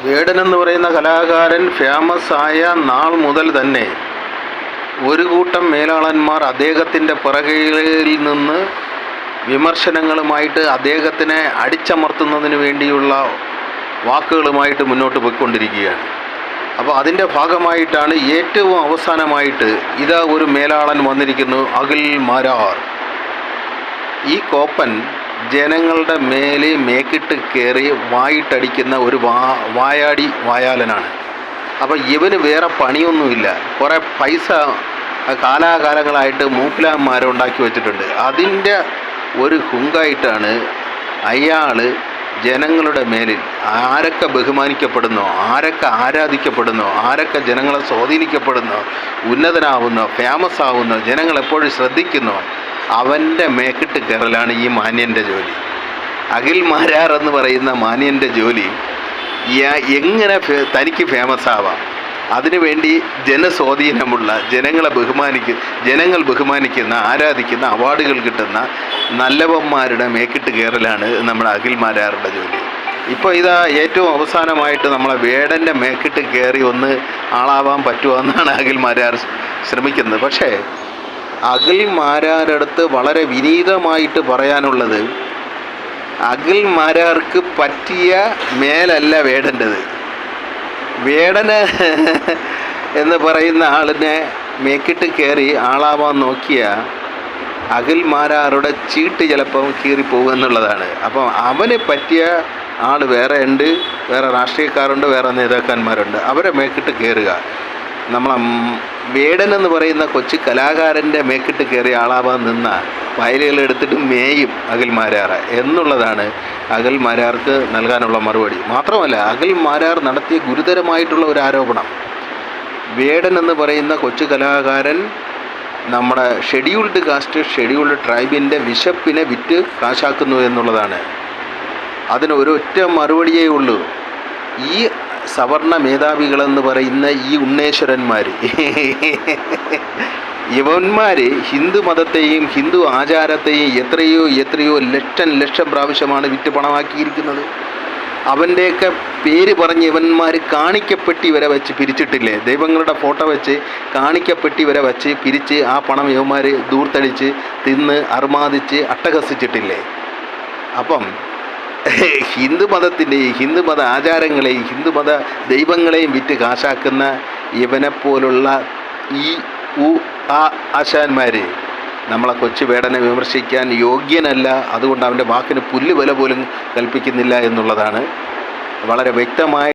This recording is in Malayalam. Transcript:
വേടൻ എന്ന് പറയുന്ന കലാകാരൻ ഫേമസ് ആയ നാൾ മുതൽ തന്നെ ഒരു കൂട്ടം മേലാളന്മാർ അദ്ദേഹത്തിൻ്റെ പിറകിൽ നിന്ന് വിമർശനങ്ങളുമായിട്ട് അദ്ദേഹത്തിനെ അടിച്ചമർത്തുന്നതിന് വേണ്ടിയുള്ള വാക്കുകളുമായിട്ട് മുന്നോട്ട് പോയിക്കൊണ്ടിരിക്കുകയാണ്. അപ്പോൾ അതിൻ്റെ ഭാഗമായിട്ടാണ് ഏറ്റവും അവസാനമായിട്ട് ഇതാ ഒരു മേലാളൻ വന്നിരിക്കുന്നു, അഖിൽ മാരാർ. ഈ കോപ്പൻ ജനങ്ങളുടെ മേലെ മേക്കിട്ട് കയറി വായിട്ടടിക്കുന്ന ഒരു വായാലനാണ്. അപ്പോൾ ഇവന് വേറെ പണിയൊന്നുമില്ല. കുറേ പൈസ കാലാകാലങ്ങളായിട്ട് മൂപ്പിലാന്മാരുണ്ടാക്കി വച്ചിട്ടുണ്ട്. അതിൻ്റെ ഒരു ഹുങ്കായിട്ടാണ് അയാൾ ജനങ്ങളുടെ മേലിൽ ആരൊക്കെ ബഹുമാനിക്കപ്പെടുന്നോ, ആരൊക്കെ ആരാധിക്കപ്പെടുന്നോ, ആരൊക്കെ ജനങ്ങളെ സ്വാധീനിക്കപ്പെടുന്നോ, ഉന്നതനാവുന്നോ, ഫേമസ് ആവുന്നോ, ജനങ്ങളെപ്പോഴും ശ്രദ്ധിക്കുന്നോ, അവൻ്റെ മേക്കിട്ട് കയറലാണ് ഈ മാന്യൻ്റെ ജോലി. അഖിൽ മാരാർ എന്ന് പറയുന്ന മാന്യൻ്റെ ജോലി എങ്ങനെ തനിക്ക് ഫേമസ് ആവാം, അതിനുവേണ്ടി ജനസ്വാധീനമുള്ള ജനങ്ങൾ ബഹുമാനിക്കുന്ന ആരാധിക്കുന്ന അവാർഡുകൾ കിട്ടുന്ന നല്ലവന്മാരുടെ മേക്കിട്ട് കയറലാണ് നമ്മുടെ അഖിൽ മാരാറുടെ ജോലി. ഇപ്പോൾ ഇതാ ഏറ്റവും അവസാനമായിട്ട് നമ്മളെ വേടൻ്റെ മേക്കിട്ട് കയറി ഒന്ന് ആളാവാൻ പറ്റുമെന്നാണ് അഖിൽ മാരാർ ശ്രമിക്കുന്നത്. പക്ഷേ അഖിൽ മാരാരടുത്ത് വളരെ വിനീതമായിട്ട് പറയാനുള്ളത്, അഖിൽ മാരാർക്ക് പറ്റിയ മേലല്ല വേടൻ്റെത്. വേടന് എന്ന് പറയുന്ന ആളിനെ മേക്കിട്ട് കയറി ആളാവാൻ നോക്കിയ അഖിൽ മാരാറുടെ ചീട്ട് ചിലപ്പം കീറിപ്പോകും എന്നുള്ളതാണ്. അപ്പം അവന് പറ്റിയ ആൾ വേറെ ഉണ്ട്, വേറെ രാഷ്ട്രീയക്കാരുണ്ട്, വേറെ നേതാക്കന്മാരുണ്ട്. അവരെ മേക്കിട്ട് കയറുക. നമ്മളെ വേടൻ എന്ന് പറയുന്ന കൊച്ചു കലാകാരൻ്റെ മേക്കിട്ട് കയറി ആളാവാൻ നിന്ന വയലുകൾ എടുത്തിട്ട് മേയും അഖിൽ മാരാർ എന്നുള്ളതാണ് അഖിൽ മാരാർക്ക് നൽകാനുള്ള മറുപടി. മാത്രമല്ല, അഖിൽ മാരാർ നടത്തിയ ഗുരുതരമായിട്ടുള്ള ഒരു ആരോപണം, വേടൻ എന്ന് പറയുന്ന കൊച്ചു കലാകാരൻ നമ്മുടെ ഷെഡ്യൂൾഡ് കാസ്റ്റ് ഷെഡ്യൂൾഡ് ട്രൈബിൻ്റെ വിശപ്പിനെ വിറ്റ് കാശാക്കുന്നു എന്നുള്ളതാണ്. അതിന് ഒരൊറ്റ മറുപടിയേ ഉള്ളൂ. ഈ സവർണ മേധാവികളെന്ന് പറയുന്ന ഈ ഉണ്ണേശ്വരന്മാർ, ഇവന്മാർ ഹിന്ദു മതത്തെയും ഹിന്ദു ആചാരത്തെയും എത്രയോ ലക്ഷം പ്രാവശ്യമാണ് വിറ്റ് പണമാക്കിയിരിക്കുന്നത്. അവൻ്റെയൊക്കെ പേര് പറഞ്ഞ് ഇവന്മാർ കാണിക്കപ്പെട്ടി വരെ വെച്ച് പിരിച്ചിട്ടില്ലേ? ദൈവങ്ങളുടെ ഫോട്ടോ വെച്ച് കാണിക്കപ്പെട്ടി വരെ വെച്ച് പിരിച്ച് ആ പണം ഇവന്മാർ ദൂർത്തടിച്ച് തിന്ന് അർമാദിച്ച് അട്ടഹസിച്ചിട്ടില്ലേ? അപ്പം ഹിന്ദുമതത്തിൻ്റെയും ഹിന്ദുമത ആചാരങ്ങളെയും ഹിന്ദുമത ദൈവങ്ങളെയും വിറ്റ് കാശാക്കുന്ന ഇവനെപ്പോലുള്ള ആശാന്മാർ നമ്മളെ കൊച്ചു വേടനെ വിമർശിക്കാൻ യോഗ്യനല്ല. അതുകൊണ്ട് അവൻ്റെ വാക്കിന് പുല്ല് വില പോലും കൽപ്പിക്കുന്നില്ല എന്നുള്ളതാണ് വളരെ വ്യക്തമായ